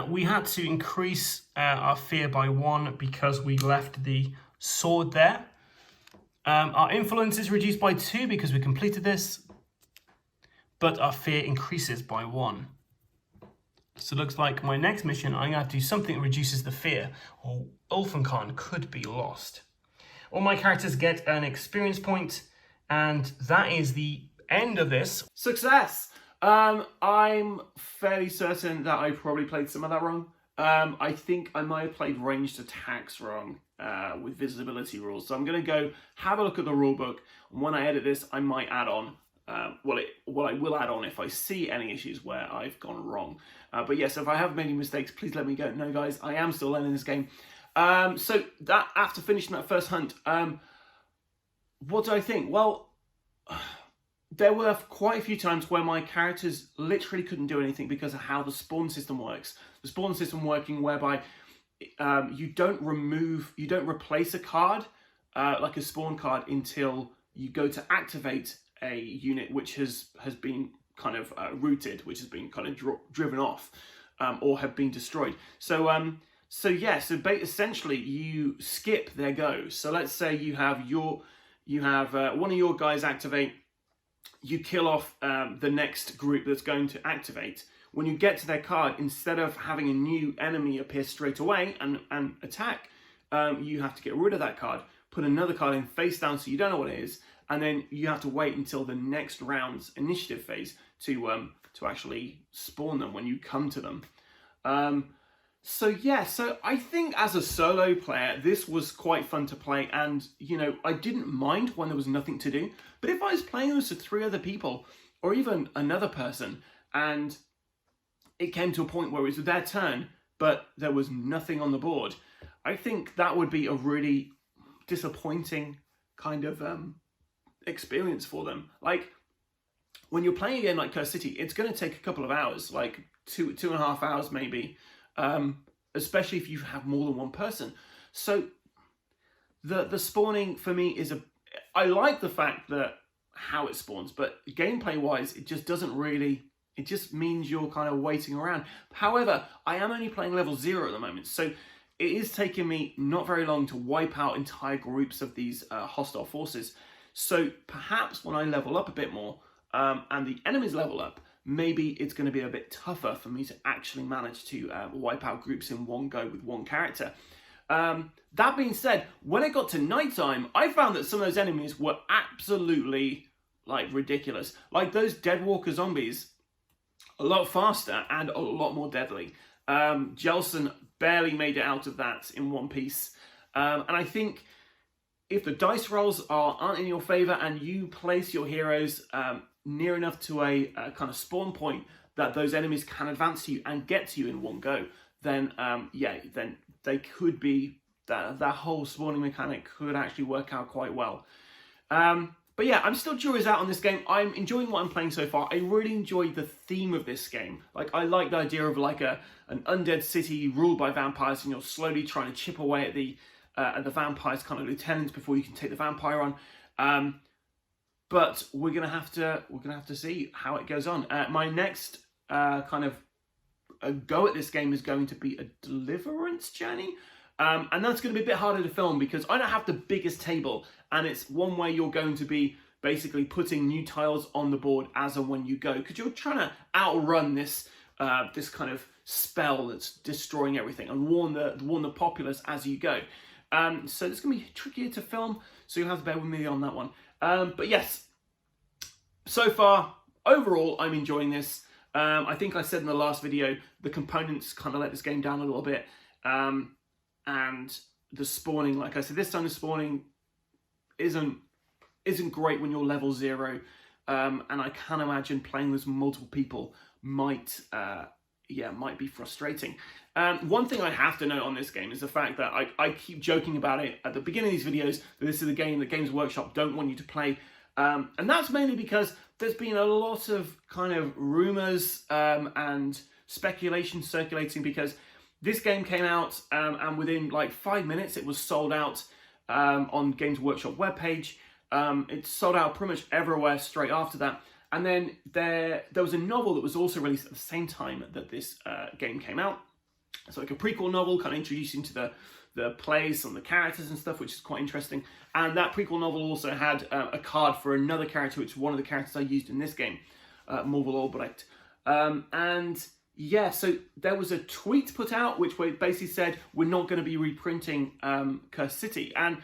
we had to increase our fear by 1 because we left the sword there. Our influence is reduced by 2 because we completed this, but our fear increases by 1. So it looks like my next mission, I'm going to have to do something that reduces the fear, or Ulfenkarn could be lost. All my characters get an experience point, and that is the end of this. Success! I'm fairly certain that I probably played some of that wrong. I think I might have played ranged attacks wrong with visibility rules. So I'm going to go have a look at the rulebook, and when I edit this, I might add on what I will add on if I see any issues where I've gone wrong. But yes, if I have made any mistakes, please let me know, guys. I am still learning this game. So that after finishing that first hunt, what do I think? Well, there were quite a few times where my characters literally couldn't do anything because of how the spawn system works. The spawn system working whereby you don't replace a card, like a spawn card, until you go to activate a unit which has been kind of rooted, which has been kind of driven off, or have been destroyed. So essentially you skip their go. So let's say you have one of your guys activate. You kill off the next group that's going to activate. When you get to their card, instead of having a new enemy appear straight away and attack, you have to get rid of that card, put another card in face down so you don't know what it is, and then you have to wait until the next round's initiative phase to actually spawn them when you come to them. So I think as a solo player, this was quite fun to play, and I didn't mind when there was nothing to do. But if I was playing this with 3 other people, or even another person, and it came to a point where it was their turn, but there was nothing on the board, I think that would be a really disappointing kind of experience for them. Like, when you're playing a game like Cursed City, it's going to take a couple of hours, like two and a half hours maybe, especially if you have more than one person. So the spawning for me is I like the fact that how it spawns, but gameplay wise, it just doesn't really, it just means you're kind of waiting around. However, I am only playing level 0 at the moment, so it is taking me not very long to wipe out entire groups of these hostile forces. So perhaps when I level up a bit more and the enemies level up, maybe it's going to be a bit tougher for me to actually manage to wipe out groups in one go with one character. That being said, when it got to nighttime, I found that some of those enemies were absolutely like ridiculous. Like those Deadwalker zombies, a lot faster and a lot more deadly. Jelson barely made it out of that in one piece. And I think if the dice rolls aren't in your favor and you place your heroes near enough to a kind of spawn point that those enemies can advance to you and get to you in one go, then then they could be, that whole spawning mechanic could actually work out quite well. But yeah, I'm still jury's out on this game. I'm enjoying what I'm playing so far. I really enjoy the theme of this game. Like, I like the idea of like an undead city ruled by vampires, and you're slowly trying to chip away at the vampires' kind of lieutenants before you can take the vampire on. But we're gonna have to see how it goes on. My next kind of a go at this game is going to be a Deliverance journey. And that's going to be a bit harder to film because I don't have the biggest table, and it's one way you're going to be basically putting new tiles on the board as and when you go, because you're trying to outrun this this kind of spell that's destroying everything and warn the populace as you go. So it's going to be trickier to film, so you'll have to bear with me on that one. But yes, so far, overall, I'm enjoying this. I think I said in the last video, the components kind of let this game down a little bit. And the spawning, like I said, this time the spawning isn't great when you're level 0. And I can imagine playing with multiple people might be frustrating. One thing I have to note on this game is the fact that I keep joking about it at the beginning of these videos, that this is a game that Games Workshop don't want you to play. And that's mainly because there's been a lot of kind of rumors and speculation circulating, because this game came out and within like 5 minutes it was sold out on Games Workshop webpage. It sold out pretty much everywhere straight after that. And then there was a novel that was also released at the same time that this game came out. It's like a prequel novel, kind of introducing to the plays and the characters and stuff, which is quite interesting. And that prequel novel also had a card for another character, which is one of the characters I used in this game, Morval Albrecht. And yeah, so there was a tweet put out which basically said, we're not going to be reprinting Cursed City. And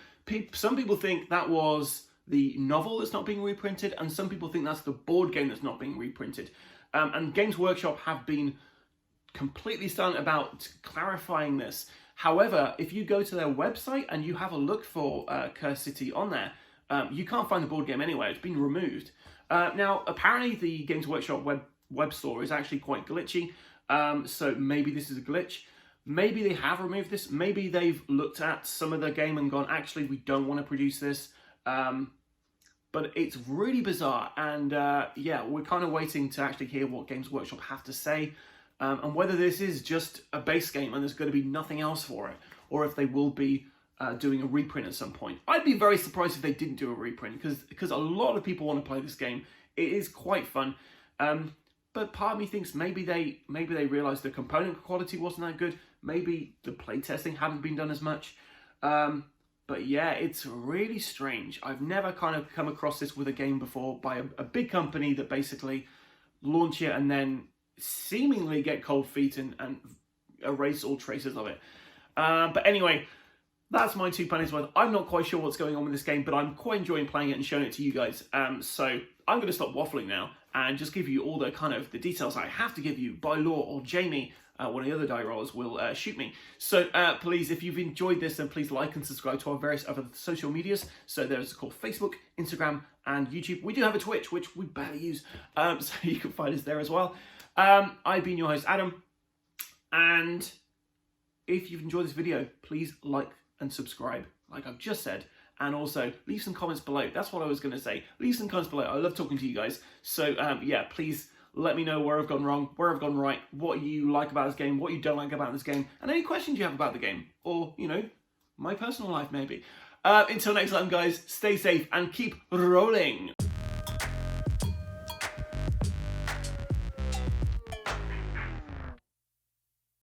some people think that was the novel that's not being reprinted, and some people think that's the board game that's not being reprinted. And Games Workshop have been completely silent about clarifying this. However, if you go to their website and you have a look for Cursed City on there, you can't find the board game anywhere. It's been removed. Now, apparently the Games Workshop web store is actually quite glitchy, so maybe this is a glitch. Maybe they have removed this. Maybe they've looked at some of the game and gone, actually, we don't want to produce this. But it's really bizarre, and yeah, we're kind of waiting to actually hear what Games Workshop have to say, and whether this is just a base game and there's going to be nothing else for it, or if they will be doing a reprint at some point. I'd be very surprised if they didn't do a reprint, because a lot of people want to play this game. It is quite fun, but part of me thinks maybe they realised the component quality wasn't that good. Maybe the playtesting hadn't been done as much. But yeah, it's really strange. I've never kind of come across this with a game before by a big company that basically launch it and then seemingly get cold feet and erase all traces of it. But anyway, that's my 2 pennies worth. I'm not quite sure what's going on with this game, but I'm quite enjoying playing it and showing it to you guys. So I'm going to stop waffling now and just give you all the kind of the details I have to give you by law, or Jamie, one of the other die rollers, will shoot me. So please, if you've enjoyed this, then please like and subscribe to our various other social medias. So there's called Facebook, Instagram, and YouTube. We do have a Twitch, which we barely use, so you can find us there as well. I've been your host, Adam, and if you've enjoyed this video, please like and subscribe, like I've just said, and also leave some comments below. That's what I was going to say. Leave some comments below. I love talking to you guys. So yeah, please Let me know where I've gone wrong, where I've gone right, what you like about this game, what you don't like about this game, and any questions you have about the game, or, you know, my personal life maybe. Until next time, guys, stay safe and keep rolling.